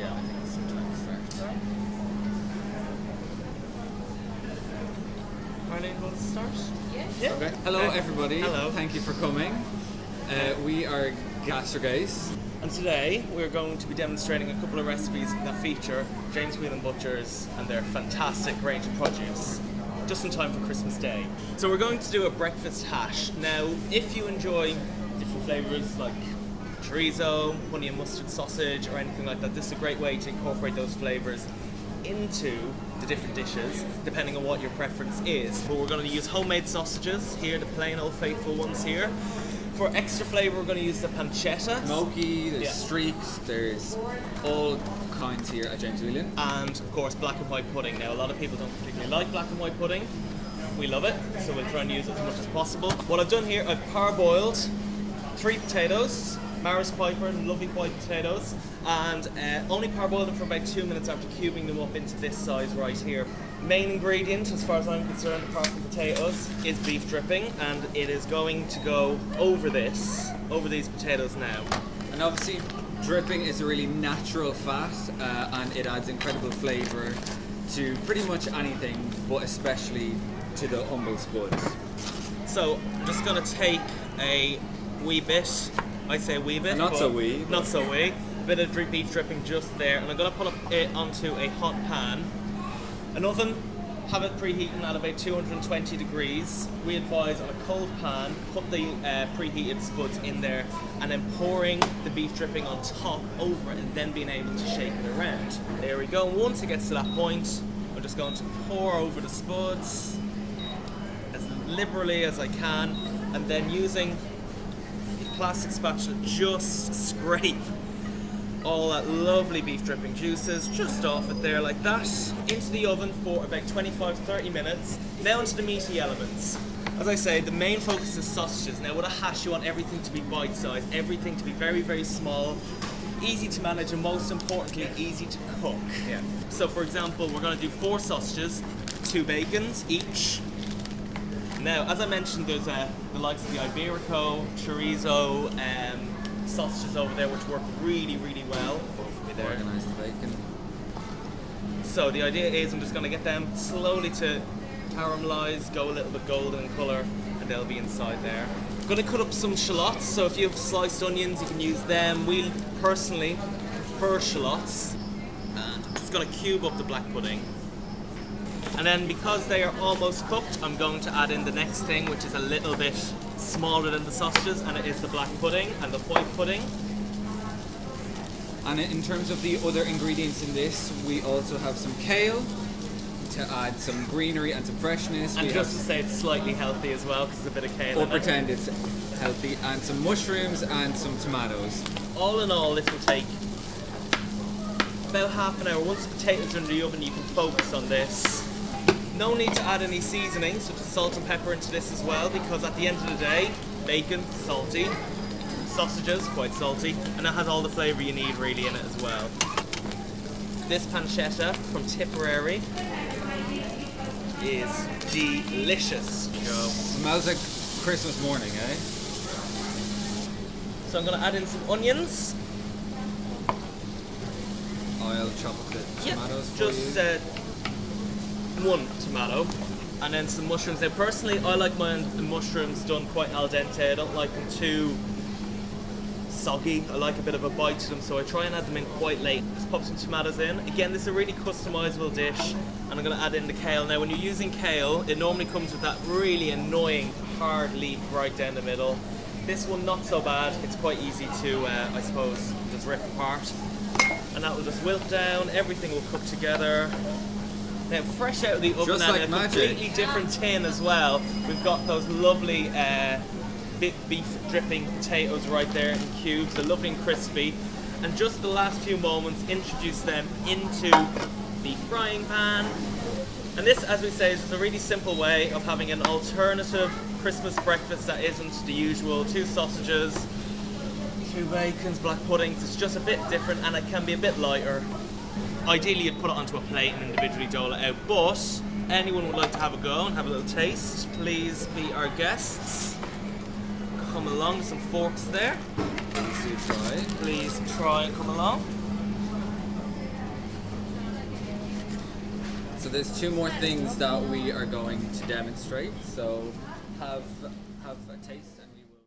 Yeah, I think it's some time to start. Marlene, want to start? Yeah. Okay. Hello, everybody. Hello. Thank you for coming. We are GastroGays. And today we're going to be demonstrating a couple of recipes that feature James Whelan butchers and their fantastic range of produce, just in time for Christmas Day. So we're going to do a breakfast hash. Now, if you enjoy different flavours like chorizo, honey and mustard sausage, or anything like that, this is a great way to incorporate those flavours into the different dishes, depending on what your preference is. But we're going to use homemade sausages here, the plain old faithful ones here. For extra flavour, we're going to use the pancetta. Smoky, there's streaks, there's all kinds here at James Whelan. And of course, black and white pudding. Now, a lot of people don't particularly like black and white pudding. We love it, so we'll try and use it as much as possible. What I've done here, I've parboiled 3 potatoes, Maris Piper, lovely white potatoes, and only parboiled them for about 2 minutes after cubing them up into this size right here. Main ingredient, as far as I'm concerned, apart from potatoes, is beef dripping, and it is going to go over these potatoes now. And obviously, dripping is a really natural fat, and it adds incredible flavour to pretty much anything, but especially to the humble spuds. So, I'm just going to take a wee bit, I say a wee bit, Not so wee. Bit of beef dripping just there, and I'm going to put it onto a hot pan. An oven, have it preheating at about 220 degrees. We advise on a cold pan, put the preheated spuds in there, and then pouring the beef dripping on top over it, and then being able to shake it around. There we go. Once it gets to that point, I'm just going to pour over the spuds as liberally as I can, and then using a plastic spatula, just scrape all that lovely beef dripping juices just off it there like that. Into the oven for about 25-30 minutes. Now into the meaty elements. As I say, the main focus is sausages. Now with a hash you want everything to be bite-sized, everything to be very, very small, easy to manage, and most importantly easy to cook. Yeah. So for example, we're going to do 4 sausages, 2 bacons each. Now as I mentioned, there's the likes of the Iberico, chorizo, sausages over there which work really, really well. Organise the bacon. So the idea is I'm just going to get them slowly to caramelise, go a little bit golden in colour, and they'll be inside there. I'm going to cut up some shallots, so if you have sliced onions you can use them. We personally prefer shallots. And I'm just going to cube up the black pudding. And then because they are almost cooked, I'm going to add in the next thing, which is a little bit smaller than the sausages, and it is the black pudding and the white pudding. And in terms of the other ingredients in this, we also have some kale to add some greenery and some freshness. And just to say it's slightly healthy as well, because there's a bit of kale in it. Or pretend it's healthy. And some mushrooms and some tomatoes. All in all, this will take about half an hour. Once the potatoes are in the oven, you can focus on this. No need to add any seasonings, such as salt and pepper, into this as well, because at the end of the day, bacon, salty, sausages, quite salty, and it has all the flavour you need really in it as well. This pancetta from Tipperary is delicious. Smells like Christmas morning, eh? So I'm going to add in some onions. I'll chop up the tomatoes for just you. 1 tomato, and then some mushrooms. Now personally, I like my mushrooms done quite al dente. I don't like them too soggy. I like a bit of a bite to them, so I try and add them in quite late. Just pop some tomatoes in. Again, this is a really customizable dish, and I'm going to add in the kale. Now when you're using kale, it normally comes with that really annoying hard leaf right down the middle. This one not so bad. It's quite easy to, I suppose, just rip apart. And that will just wilt down, everything will cook together. Now, fresh out of the oven, Just and like in a magic. completely different tin as well, we've got those lovely beef dripping potatoes right there in cubes. They're lovely and crispy. And just the last few moments, introduce them into the frying pan. And this, as we say, is a really simple way of having an alternative Christmas breakfast that isn't the usual 2 sausages, 2 bacons, black puddings. It's just a bit different, and it can be a bit lighter. Ideally you'd put it onto a plate and individually dole it out, but anyone would like to have a go and have a little taste, please be our guests. Come along, some forks there. Please do try. Please try and come along. So there's two more things that we are going to demonstrate. So have a taste.